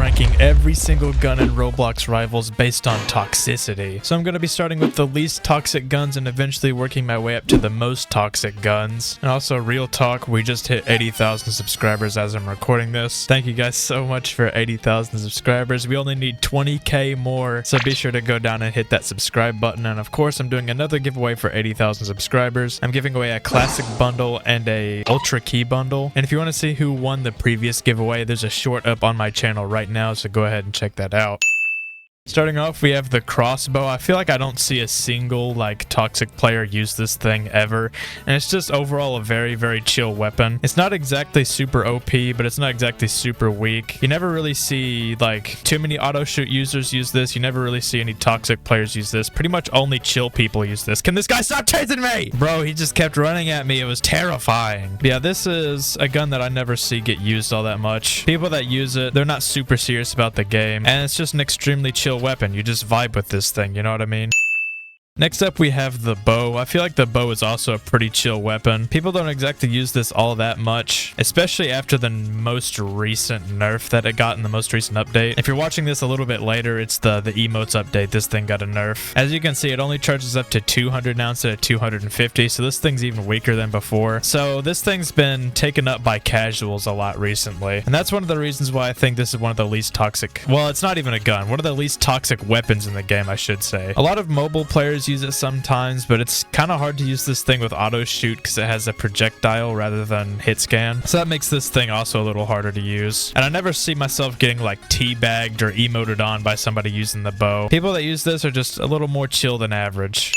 ranking every single gun in Roblox Rivals based on toxicity. So I'm going to be starting with the least toxic guns and eventually working my way up to the most toxic guns. And also, real talk, we just hit 80,000 subscribers as I'm recording this. Thank you guys so much for 80,000 subscribers. We only need 20k more, so be sure to go down and hit that subscribe button. And of course, I'm doing another giveaway for 80,000 subscribers. I'm giving away a classic bundle and a ultra key bundle. And if you want to see who won the previous giveaway, there's a short up on my channel right now, so go ahead and check that out. Starting off, we have the Crossbow. I feel like I don't see a single toxic player use this thing ever, and it's just overall a very, very chill weapon. It's not exactly super OP, but it's not exactly super weak. You never really see too many auto shoot users use this. You never really see any toxic players use this. Pretty much only chill people use this. Can this guy stop chasing me? Bro, he just kept running at me. It was terrifying. But yeah, this is a gun that I never see get used all that much. People that use it, they're not super serious about the game, and it's just an extremely chill weapon. You just vibe with this thing, you know what I mean? Next up, we have the bow. I feel like the bow is also a pretty chill weapon. People don't exactly use this all that much, especially after the most recent nerf that it got in the most recent update. If you're watching this a little bit later, it's the emotes update. This thing got a nerf. As you can see, it only charges up to 200 now instead of 250, so this thing's even weaker than before. So this thing's been taken up by casuals a lot recently, and that's one of the reasons why I think this is one of the least toxic. Well, it's not even a gun. One of the least toxic weapons in the game, I should say. A lot of mobile players use it sometimes, but it's kind of hard to use this thing with auto shoot because it has a projectile rather than hit scan, so that makes this thing also a little harder to use. And I never see myself getting teabagged or emoted on by somebody using the bow. People that use this are just a little more chill than average.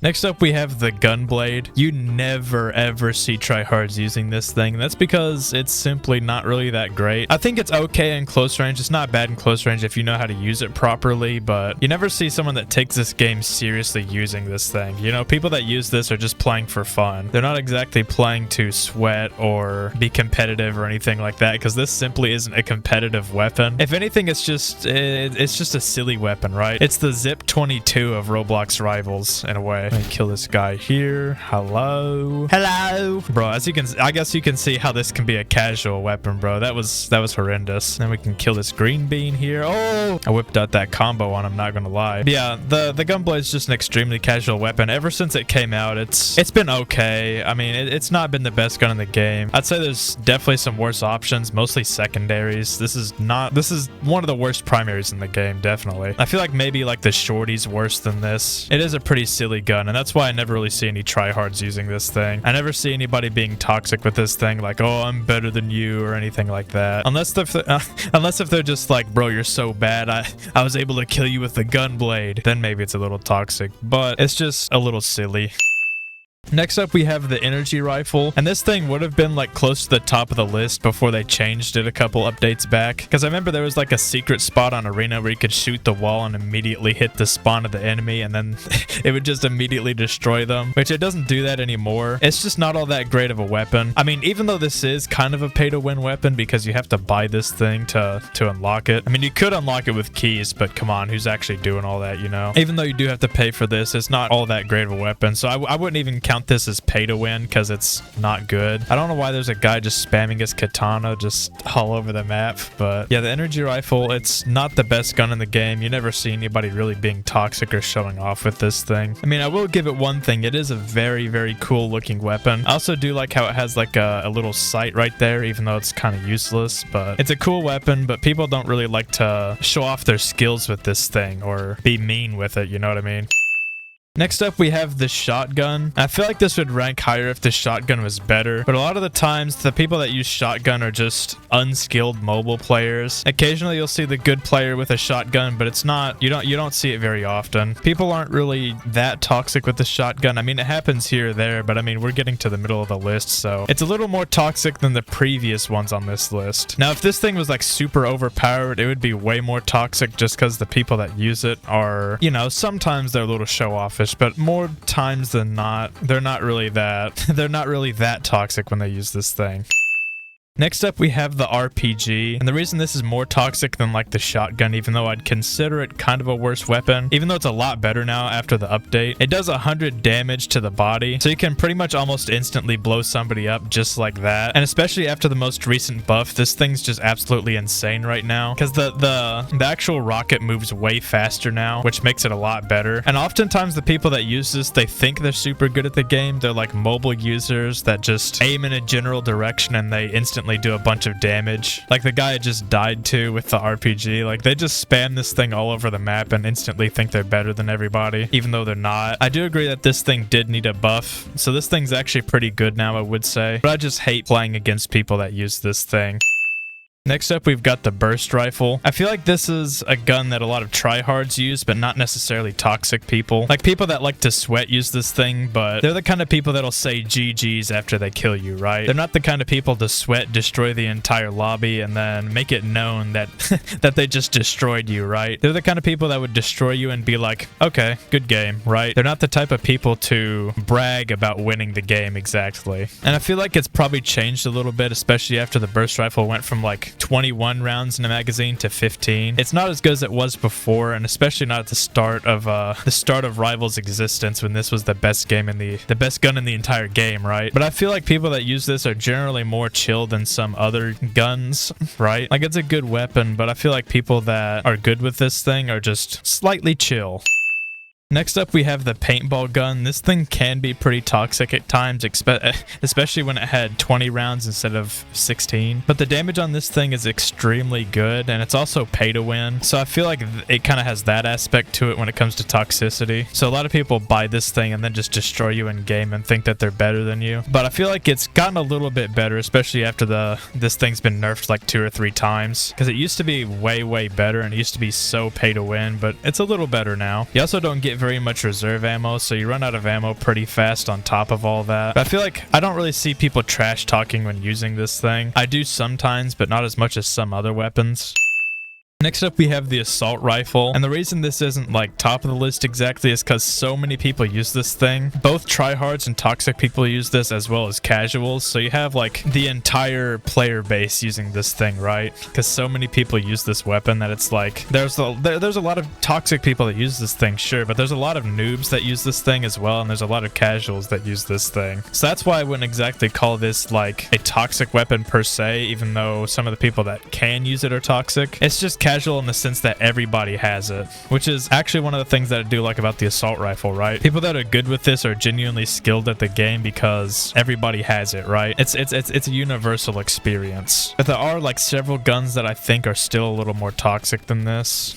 Next up, we have the Gunblade. You never ever see tryhards using this thing. That's because it's simply not really that great. I think it's okay in close range. It's not bad in close range if you know how to use it properly, but you never see someone that takes this game seriously using this thing. You know, people that use this are just playing for fun. They're not exactly playing to sweat or be competitive or anything like that, because this simply isn't a competitive weapon. If anything, it's just a silly weapon, right? It's the Zip 22 of Roblox Rivals in a way. Let me kill this guy here. Hello. Bro, as you can, I guess you can see how this can be a casual weapon, bro. That was horrendous. Then we can kill this green bean here. Oh, I whipped out that combo on him, not gonna lie. But yeah, the Gunblade is just an extremely casual weapon. Ever since it came out, it's been okay. I mean, it's not been the best gun in the game. I'd say there's definitely some worse options, mostly secondaries. This is one of the worst primaries in the game, definitely. I feel like maybe the shorty's worse than this. It is a pretty silly gun, and that's why I never really see any tryhards using this thing. I never see anybody being toxic with this thing, oh, I'm better than you or anything like that. Unless if they're just bro, you're so bad, I was able to kill you with the Gunblade, then maybe it's a little toxic, but it's just a little silly. Next up, we have the energy rifle, and this thing would have been close to the top of the list before they changed it a couple updates back, because I remember there was a secret spot on Arena where you could shoot the wall and immediately hit the spawn of the enemy, and then it would just immediately destroy them, which it doesn't do that anymore. It's just not all that great of a weapon. I mean, even though this is kind of a pay-to-win weapon because you have to buy this thing to unlock it. I mean, you could unlock it with keys, but come on, who's actually doing all that, you know? Even though you do have to pay for this, it's not all that great of a weapon, so I wouldn't even count this as pay to win because it's not good. I don't know why there's a guy just spamming his katana just all over the map, but yeah, the energy rifle, it's not the best gun in the game. You never see anybody really being toxic or showing off with this thing. I mean, I will give it one thing. It is a very, very cool looking weapon. I also do like how it has a little sight right there, even though it's kind of useless, but it's a cool weapon, but people don't really like to show off their skills with this thing or be mean with it, you know what I mean? Next up, we have the shotgun. I feel like this would rank higher if the shotgun was better, but a lot of the times, the people that use shotgun are just unskilled mobile players. Occasionally, you'll see the good player with a shotgun, but it's not, you don't see it very often. People aren't really that toxic with the shotgun. I mean, it happens here or there, but I mean, we're getting to the middle of the list, so it's a little more toxic than the previous ones on this list. Now, if this thing was super overpowered, it would be way more toxic just because the people that use it are, you know, sometimes they're a little show-offish, but more times than not, they're not really that toxic when they use this thing. Next up, we have the RPG, and the reason this is more toxic than like the shotgun, even though I'd consider it kind of a worse weapon, even though it's a lot better now after the update, it does 100 damage to the body, so you can pretty much almost instantly blow somebody up just like that. And especially after the most recent buff, this thing's just absolutely insane right now, because the actual rocket moves way faster now, which makes it a lot better. And oftentimes the people that use this, they think they're super good at the game. They're like mobile users that just aim in a general direction and they instantly do a bunch of damage. Like the guy I just died to with the RPG, like they just spam this thing all over the map and instantly think they're better than everybody, even though they're not. I do agree that this thing did need a buff, so this thing's actually pretty good now, I would say, but I just hate playing against people that use this thing. Next up, we've got the burst rifle. I feel like this is a gun that a lot of tryhards use, but not necessarily toxic people. Like people that like to sweat use this thing, but they're the kind of people that'll say GG's after they kill you, right? They're not the kind of people to sweat, destroy the entire lobby, and then make it known that that they just destroyed you, right? They're the kind of people that would destroy you and be like, okay, good game, right? They're not the type of people to brag about winning the game exactly. And I feel like it's probably changed a little bit, especially after the burst rifle went from like 21 rounds in a magazine to 15. It's not as good as it was before, and especially not at the start of Rivals' existence, when this was the best game in the best gun in the entire game, right? But I feel like people that use this are generally more chill than some other guns, right? Like it's a good weapon, but I feel like people that are good with this thing are just slightly chill. Next up, we have the paintball gun. This thing can be pretty toxic at times, especially when it had 20 rounds instead of 16. But the damage on this thing is extremely good, and it's also pay to win. So I feel like it kind of has that aspect to it when it comes to toxicity. So a lot of people buy this thing and then just destroy you in game and think that they're better than you. But I feel like it's gotten a little bit better, especially after this thing's been nerfed like 2 or 3 times. Because it used to be way better, and it used to be so pay to win, but it's a little better now. You also don't get very much reserve ammo, so you run out of ammo pretty fast on top of all that. But I feel like I don't really see people trash talking when using this thing. I do sometimes, but not as much as some other weapons. Next up, we have the assault rifle, and the reason this isn't like top of the list exactly is because so many people use this thing. Both tryhards and toxic people use this, as well as casuals, so you have like the entire player base using this thing, right? Because so many people use this weapon that it's like there's a lot of toxic people that use this thing, sure, but there's a lot of noobs that use this thing as well, and there's a lot of casuals that use this thing. So that's why I wouldn't exactly call this like a toxic weapon per se, even though some of the people that can use it are toxic. It's just casual in the sense that everybody has it, which is actually one of the things that I do like about the assault rifle, right? People that are good with this are genuinely skilled at the game because everybody has it, right? It's a universal experience. But there are like several guns that I think are still a little more toxic than this.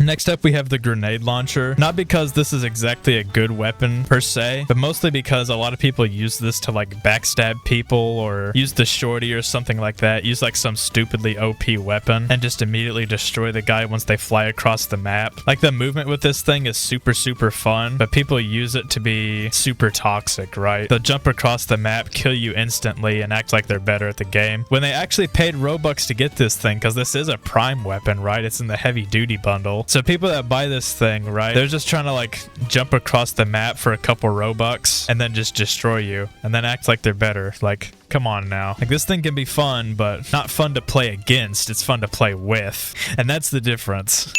Next up, we have the grenade launcher. Not because this is exactly a good weapon per se, but mostly because a lot of people use this to like backstab people, or use the shorty or something like that. Use like some stupidly OP weapon and just immediately destroy the guy once they fly across the map. Like the movement with this thing is super fun, but people use it to be super toxic, right? They'll jump across the map, kill you instantly, and act like they're better at the game, when they actually paid Robux to get this thing, because this is a prime weapon, right? It's in the heavy duty bundle. So people that buy this thing, right, they're just trying to like jump across the map for a couple Robux and then just destroy you and then act like they're better. Like, come on now. Like, this thing can be fun, but not fun to play against. It's fun to play with, and that's the difference.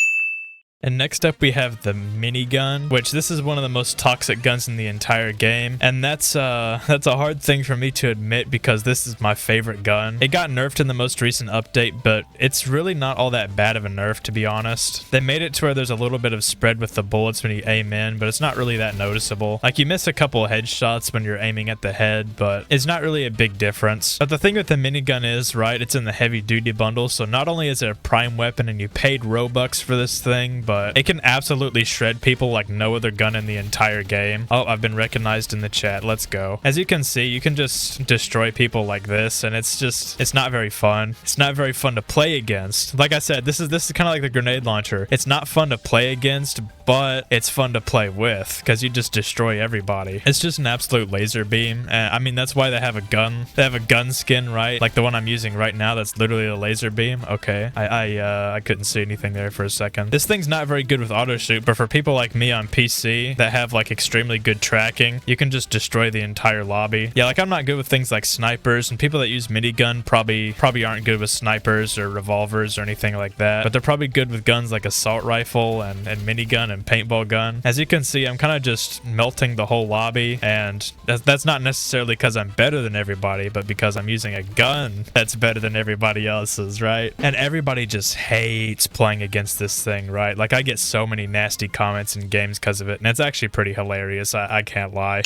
And next up, we have the minigun, which this is one of the most toxic guns in the entire game. And that's a hard thing for me to admit, because this is my favorite gun. It got nerfed in the most recent update, but it's really not all that bad of a nerf, to be honest. They made it to where there's a little bit of spread with the bullets when you aim in, but it's not really that noticeable. Like, you miss a couple of headshots when you're aiming at the head, but it's not really a big difference. But the thing with the minigun is, right, it's in the heavy duty bundle, so not only is it a prime weapon and you paid Robux for this thing, but it can absolutely shred people like no other gun in the entire game. Oh, I've been recognized in the chat. Let's go. As you can see, you can just destroy people like this, and it's not very fun. It's not very fun to play against. Like I said, this is kind of like the grenade launcher. It's not fun to play against, but it's fun to play with, because you just destroy everybody. It's just an absolute laser beam. I mean, that's why they have a gun. They have a gun skin, right? Like the one I'm using right now, that's literally a laser beam. Okay. I couldn't see anything there for a second. This thing's not not very good with auto shoot, but for people like me on PC that have like extremely good tracking, you can just destroy the entire lobby. Yeah, like I'm not good with things like snipers, and people that use minigun probably aren't good with snipers or revolvers or anything like that, but they're probably good with guns like assault rifle and minigun and paintball gun. As you can see, I'm kind of just melting the whole lobby, and that's not necessarily because I'm better than everybody, but because I'm using a gun that's better than everybody else's, right? And everybody just hates playing against this thing, right? Like I get so many nasty comments in games because of it, and it's actually pretty hilarious. I can't lie.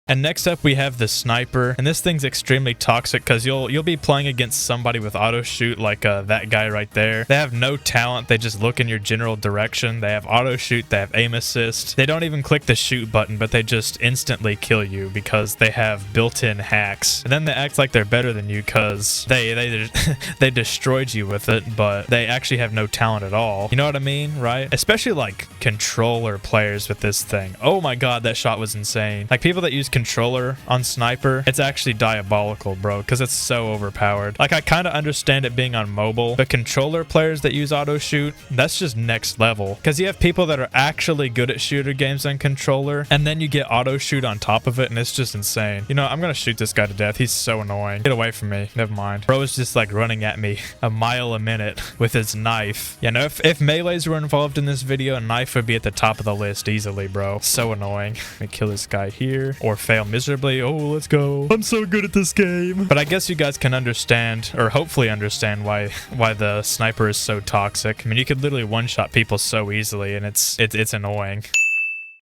And next up we have the sniper, and this thing's extremely toxic because you'll be playing against somebody with auto shoot like that guy right there. They have no talent, they just look in your general direction. They have auto shoot, they have aim assist. They don't even click the shoot button, but they just instantly kill you because they have built-in hacks. And then they act like they're better than you because they destroyed you with it, but they actually have no talent at all. You know what I mean, right? Especially like controller players with this thing. Oh my god, that shot was insane. Like people that use controller on sniper, it's actually diabolical, bro, because it's so overpowered. Like I kind of understand it being on mobile, but controller players that use auto shoot, that's just next level, because you have people that are actually good at shooter games on controller, and then you get auto shoot on top of it, and it's just insane. You know, I'm gonna shoot this guy to death. He's so annoying. Get away from me. Never mind. Bro is just like running at me a mile a minute with his knife. You know, if melees were involved in this video, a knife would be at the top of the list easily, bro. So annoying. Let me kill this guy here or fail miserably. Oh, let's go. I'm so good at this game. But I guess you guys can understand, or hopefully understand, why the sniper is so toxic. I mean, you could literally one-shot people so easily, and it's annoying.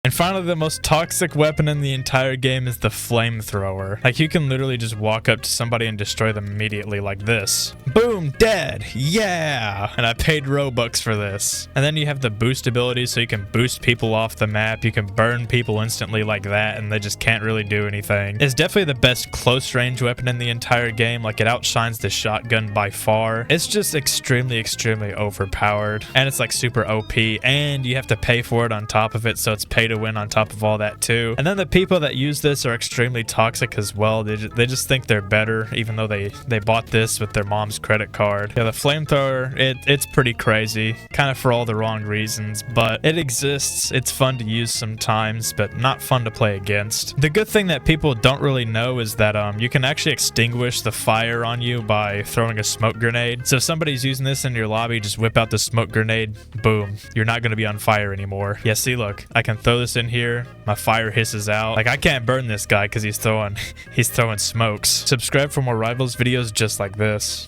And finally, the most toxic weapon in the entire game is the Flamethrower. Like, you can literally just walk up to somebody and destroy them immediately like this. Boom, dead. Yeah. And I paid Robux for this. And then you have the boost ability, so you can boost people off the map. You can burn people instantly like that, and they just can't really do anything. It's definitely the best close range weapon in the entire game. Like, it outshines the shotgun by far. It's just extremely, extremely overpowered. And it's like super OP, and you have to pay for it on top of it, so it's pay to win on top of all that too. And then the people that use this are extremely toxic as well. They just think they're better, even though they bought this with their mom's credit card. Yeah, the Flamethrower, it's pretty crazy, kind of for all the wrong reasons, but it exists. It's fun to use sometimes, but not fun to play against. The good thing that people don't really know is that you can actually extinguish the fire on you by throwing a smoke grenade. So if somebody's using this in your lobby, just whip out the smoke grenade, boom, you're not going to be on fire anymore. Yeah, see, look, I can throw this in here, my fire hisses out. Like, I can't burn this guy because he's throwing smokes. Subscribe for more Rivals videos just like this.